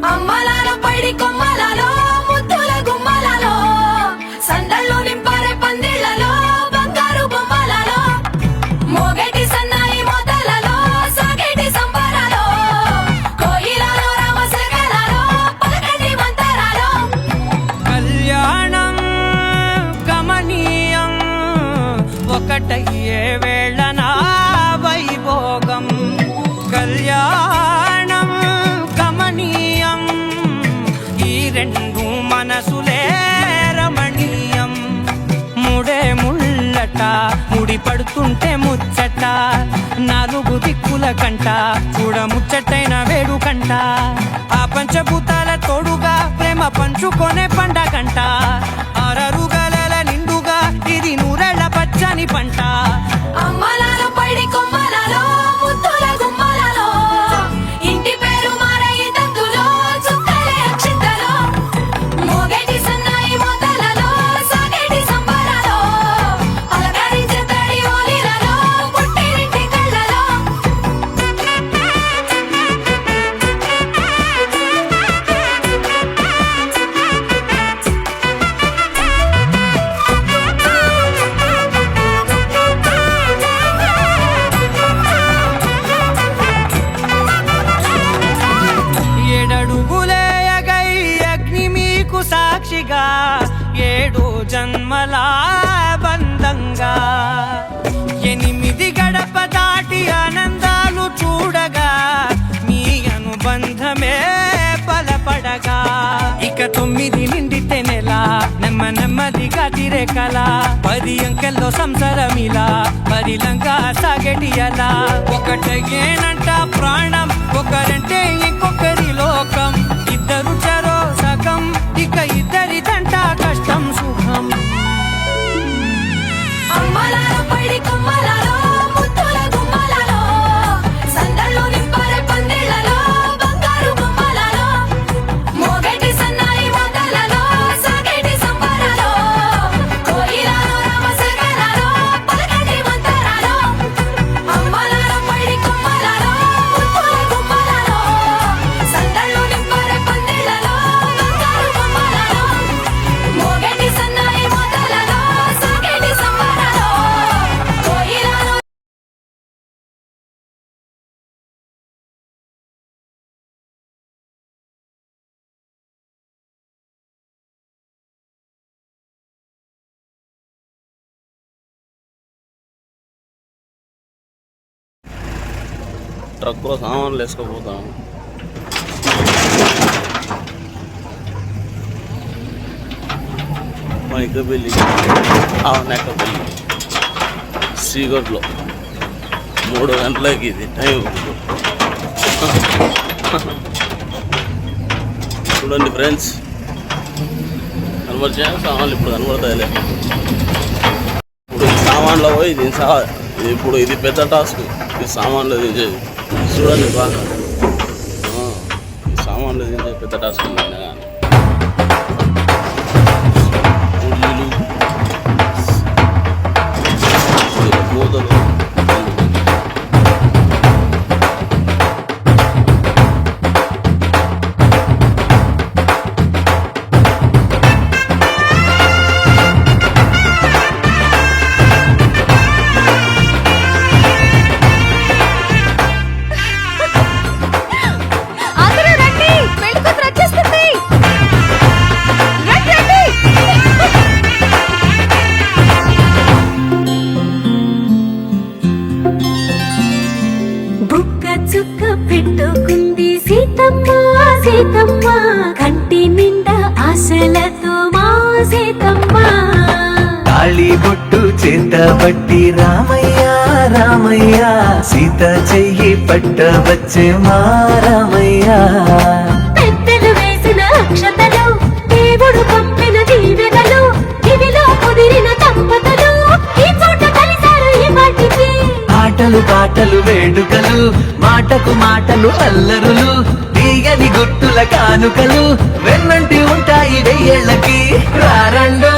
అమ్మలాలో పైడి కొమ్మలలో ముద్దుల గుమ్మలలో సందళ్ళు నింపారే పందిళ్లలో బంగారు బొమ్మలలో మోగేటి సన్నాయి మోతలలో సాగేటి సంబరాలో కోయిలలో రామశకలలో పలకటి మంతరాలో కళ్యాణం గమనీయం ఒకటయ్యే వేళన వైభోగం కళ్యాణం గమనీయం ఈ రెండు మనసులే రమణీయం ముడే ముళ్ళట ముడి పడుతుంటే ముచ్చట నాలుగు దిక్కుల కంట చూడ ముచ్చటైన వేడుకంట ఆ పంచభూతాల తోడుగా ప్రేమ పంచుకొనే పండగంట ఆరరుగల నిండుగా ఇది నూరెళ్ళ పచ్చని పంట అమ్మలాలో పైడి కొమ్మలలో ముద్దుల గుమ్మలలో ఇంటి పేరు మారయి తంతులో చుక్కలే అక్షింతలో మోగేటి సన్నాయి మోతలలో సాగేటి సంబరాలో అలకరించే తడి ఓలిలలో పుట్టినింటి కళ్ళలో ఏడడుగులేయగై అగ్ని మీకు సాక్షిగా ఏడు జన్మల బంధంగా ఎనిమిది గడప దాటి ఆనందాలు చూడగా మీ అనుబంధమే బలపడగా ఇక 9 నిండితే నెల నెమ్మదిగా తిరే కల 10 అంకెల్లో సంసారమిలా పరిలంగా సాగటి అలా ఒకటేనంట ప్రాణం ఒకరంటే ఇంకొకరి లోకం ఇద్దరు చరో సగం ఇక ఇద్దరిదంట కష్టం సుఖం అమ్మలాలో పైడి కొమ్మలలో ముద్దుల గుమ్మలలో సందళ్ళు నింపారే పందిళ్లలో బంగారు బొమ్మలలో మోగేటి సన్నాయి మోతలలో సాగేటి సంబరాలో కోయిలలో రామశకలలో పలకటి మంతరాలో అమ్మలాలో పైడి కొమ్మలలో ముద్దుల గుమ్మలలో సందళ్ళు నింపారే పందిళ్లలో బంగారు బొమ్మలలో మోగేటి సన్నాయి మోతలలో సాగేటి సంబరాలో కోయిలలో ట్రక్లో సామాన్లు వేసుకోపోతాం. మైకపల్లి నెక్కపల్లి శ్రీగొడ్లో 3 గంటలకి ఇది టైం. చూడండి ఫ్రెండ్స్, కనబడిచా సామాన్లు ఇప్పుడు కనబడతాయిలే. ఇప్పుడు ఈ సామాన్లో పోయి ఇప్పుడు ఇది పెద్ద టాస్క్. ఈ సామాన్లు దించేది చూడండి బాగా. ఈ సామాన్లు దించే పెద్ద టాస్క్ ఉందైనా కానీ మూతలు అందరూ రండి, పెళ్లి కూతురు వచ్చేస్తుంది. రండి, రండి. బుక్క చుక్క పెట్టుకుంది సీతమ్మ సీతమ్మ కంటి నిండా ఆశలతో మా సీతమ్మ తాళి బొట్టు చేతబట్టి రామయ్య రామయ్య సీత చెయ్యి పట్టవచ్చే మా రామయ్య. పెద్దలు వేసిన అక్షతలు దేవుడు పంపిన దీవెనలు ఇవిలో కుదిరిన దంపతులు ఈ చోట కలిసారు ఈ మాటికి. ఆటలు పాటలు వేడుకలు మాటకు మాటలు అల్లరులు తీయని గుట్టుల కానుకలు వెన్నంటి ఉంటాయి 1000 ఏళ్ళకి. రారండో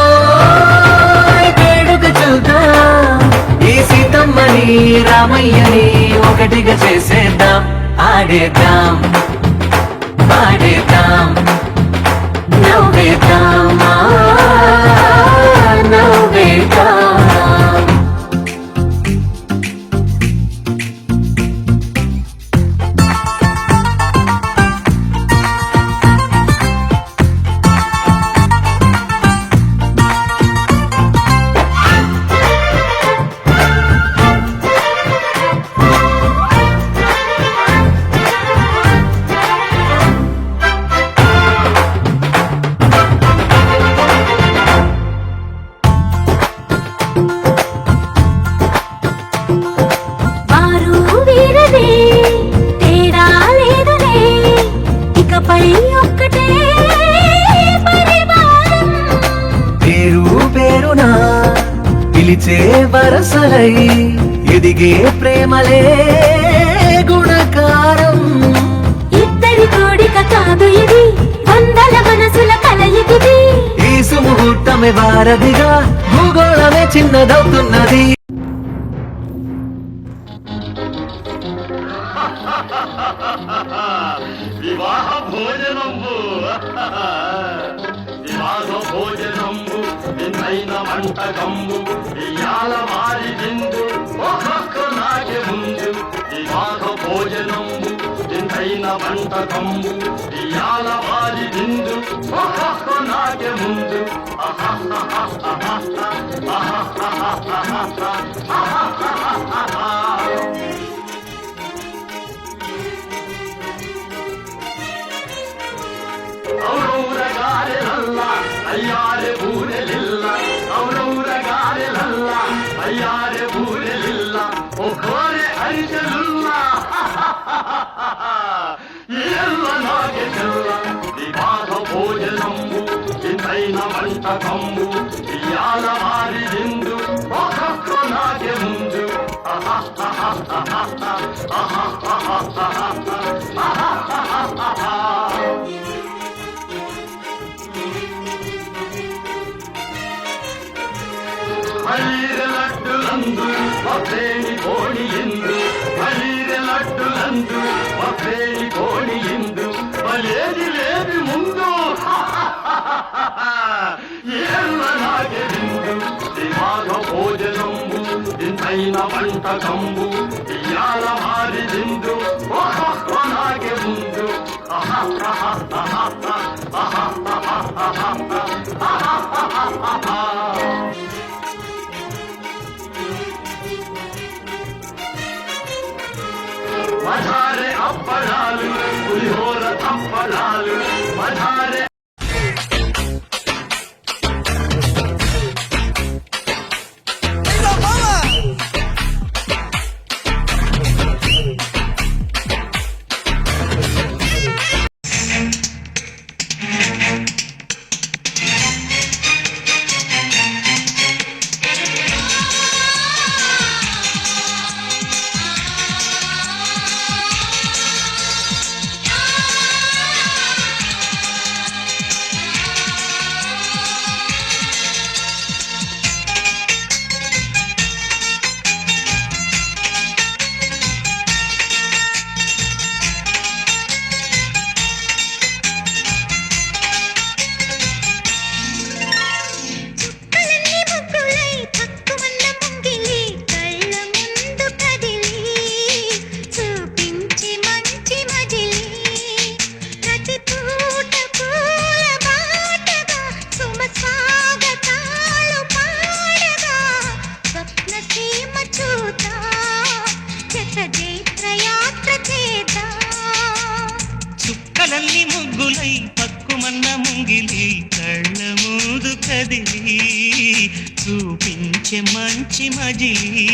వేడుక చూద్దాం ఈ సీతమ్మని రామయ్యని ఒకటిగా చేసేద్దాం. ఆడేద్దాం పాడేద్దాం. ఒక్కటే పరివారం. పేరు పేరున పిలిచే వరసలై ఎదిగే ప్రేమలే గుణకారం. ఇద్దరి కోడిక కాదు ఇది, వందల మనసుల కలయికిది. ఈ సుముహూర్తమే వారధిగా భూగోళమే చిన్నదవుతున్నది. వివాహ భోజనంబు వివాహ భోజనంబు నిన్నైన వంటకంబు ఇయాల మారి బిందు ఒక్కొక్క నాకే ముందు. వివాహ భోజనంబు నిన్నైన వంటకంబు ఇయాల మారి బిందు ఒక్కొక్క నాకే ముందు. ఔరౌరగారెలల్ల అయ్యారె బూరెలిల్ల ఔరౌరగారెలల్ల అయ్యారె బూరెలిల్ల ఒక్కోరె అరిసెలుల్ల ఎల్ల నాగే చెల్ల. వివాహ భోజనంబు ఇంతైన వంటకంబు ఇయాల మారి బిందు ఒక్కొక్క నాగే ముందు. మలీర లడ్డులందు మఫేని కోడి ఇందు మలీర లడ్డులందు మఫేని కోడి ఇందు మలేది లేది ముందు. ఏళ్ళ నాగే బిందు వివాహ భోజనంబు ఇంతైన వంటకంబు ఇయాల మారి బిందు ఒక్కొక్క నాగే ముందు. మధారే అప్పడాలు పులిహోర తప్పడాలు మధారే. చుక్కలన్నీ ముగ్గులై పక్కుమన్న ముంగిలి కళ్ళ మూదు కదిలి చూపించే మంచి మజిలీ.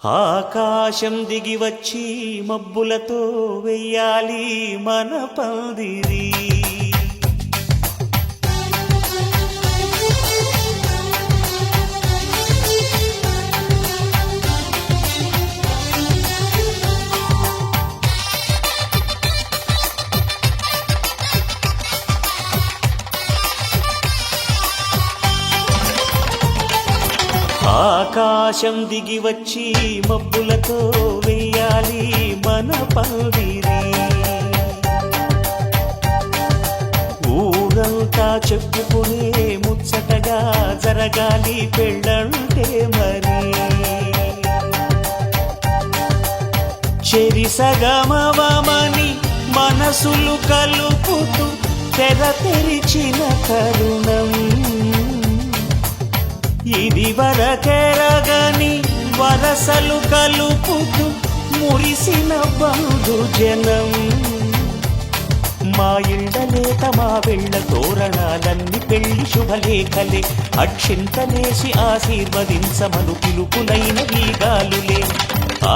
ఆకాశం దిగి వచ్చి మబ్బులతో వెయ్యాలి మన పందిరి. ఆకాశం దిగి వచ్చి మబ్బులతో వెయ్యాలి మన పందిరి. ఊరంతా చెప్పుకునే ముచ్చటగా జరగాలి పెళ్ళంటే మరి. చెరిసగమవమని మనసులు కలుపుతూ తెర తెరిచిన తరుణం ఇది వరకెరగని వరసలు కలుపుతూ మురిసిన బంధు జనం. మా ఇళ్ళలేత మా వెళ్ళ తోరణాలన్నీ పెళ్లి శుభలేఖలే, అక్షింతలేసి ఆశీర్వదించమను పిలుపులైన వీగాలులే.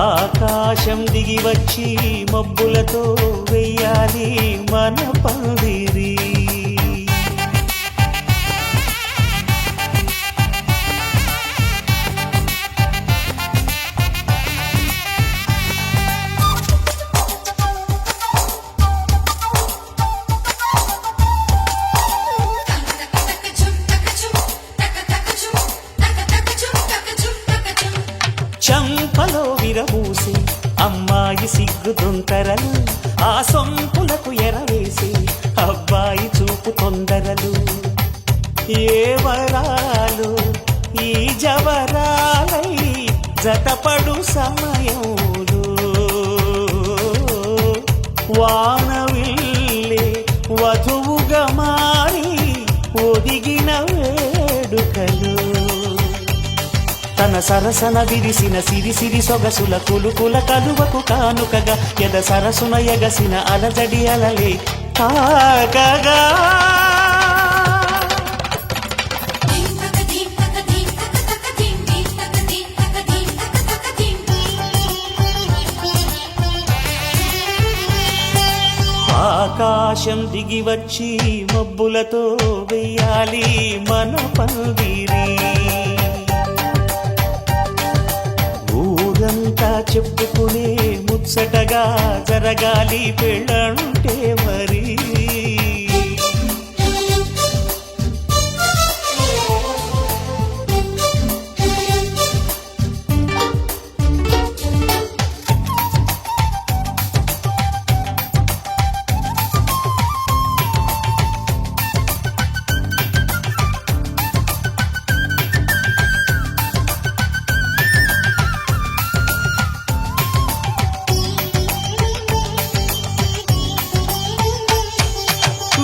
ఆకాశం దిగి వచ్చి మబ్బులతో వెయ్యాలి మన పందిరి. చంపలో విరబూసి అమ్మాయి సిగ్గుతుంతరలు, ఆ సొంపులకు ఎరవేసి అబ్బాయి చూపు తొందరలు. ఏ వరాలు ఈ జవరాలై జతపడు సమయంలో, వానవిల్లే వధువుగా మారి ఒదిగిన వేడుకలు. తన సరసన విరిసిన సిరిసిరి సొగసుల కులుకుల కలువకు కానుకగా, ఎద సరసున ఎగసిన అలజడి అలలే కాకగా. ఆకాశం దిగి వచ్చి మబ్బులతో వెయ్యాలి మన పందిరి. ఊరంతా చెప్పుకునే ముచ్చటగా జరగాలి పెళ్ళంటే మరి.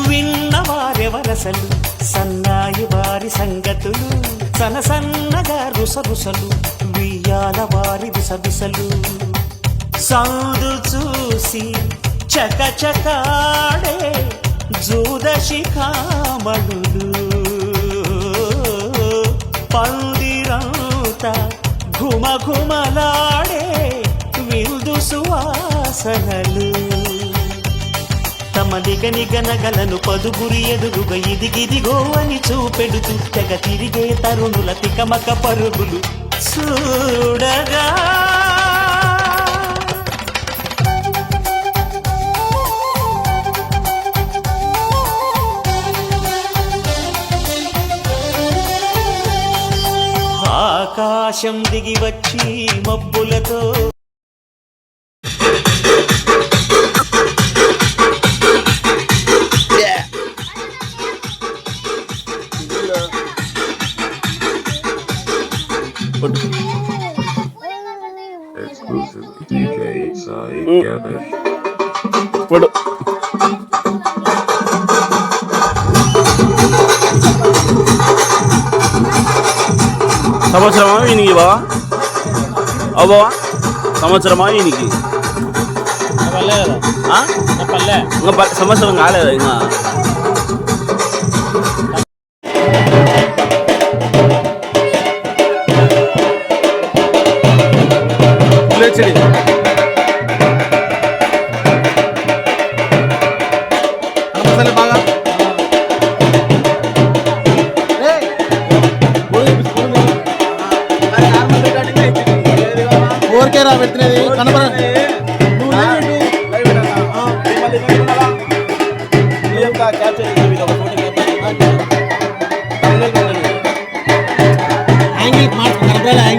విన్నవారెవరసలు సన్నాయి వారి సంగతులు, సనసన్నగా రుసరుసలు వియ్యాల వారి విసవిసలు. సందు చూసి చకచకాడే జూదశిఖామణులు, పందిరంతా ఘుమఘుమలాడే విందు సువాసనలు. తమ నిగనిగనగలను పదుగురి ఎదురుగా ఇదిగిదిగో అని చూపెడుతూ తెగ తిరిగే తరుణుల తికమక పరుగులు చూడగా. ఆకాశం దిగి వచ్చి మబ్బులతో సంవత్సరమా వీనికి బావా? అవు బావా సంవత్సరమా వీనికి? ఇంకా సంవత్సరం కాలేదా ఇంకా? బాగా ఊరికేరా పెట్టినది కనపడండి. యాంగిల్ మార్చు కనపడాలి.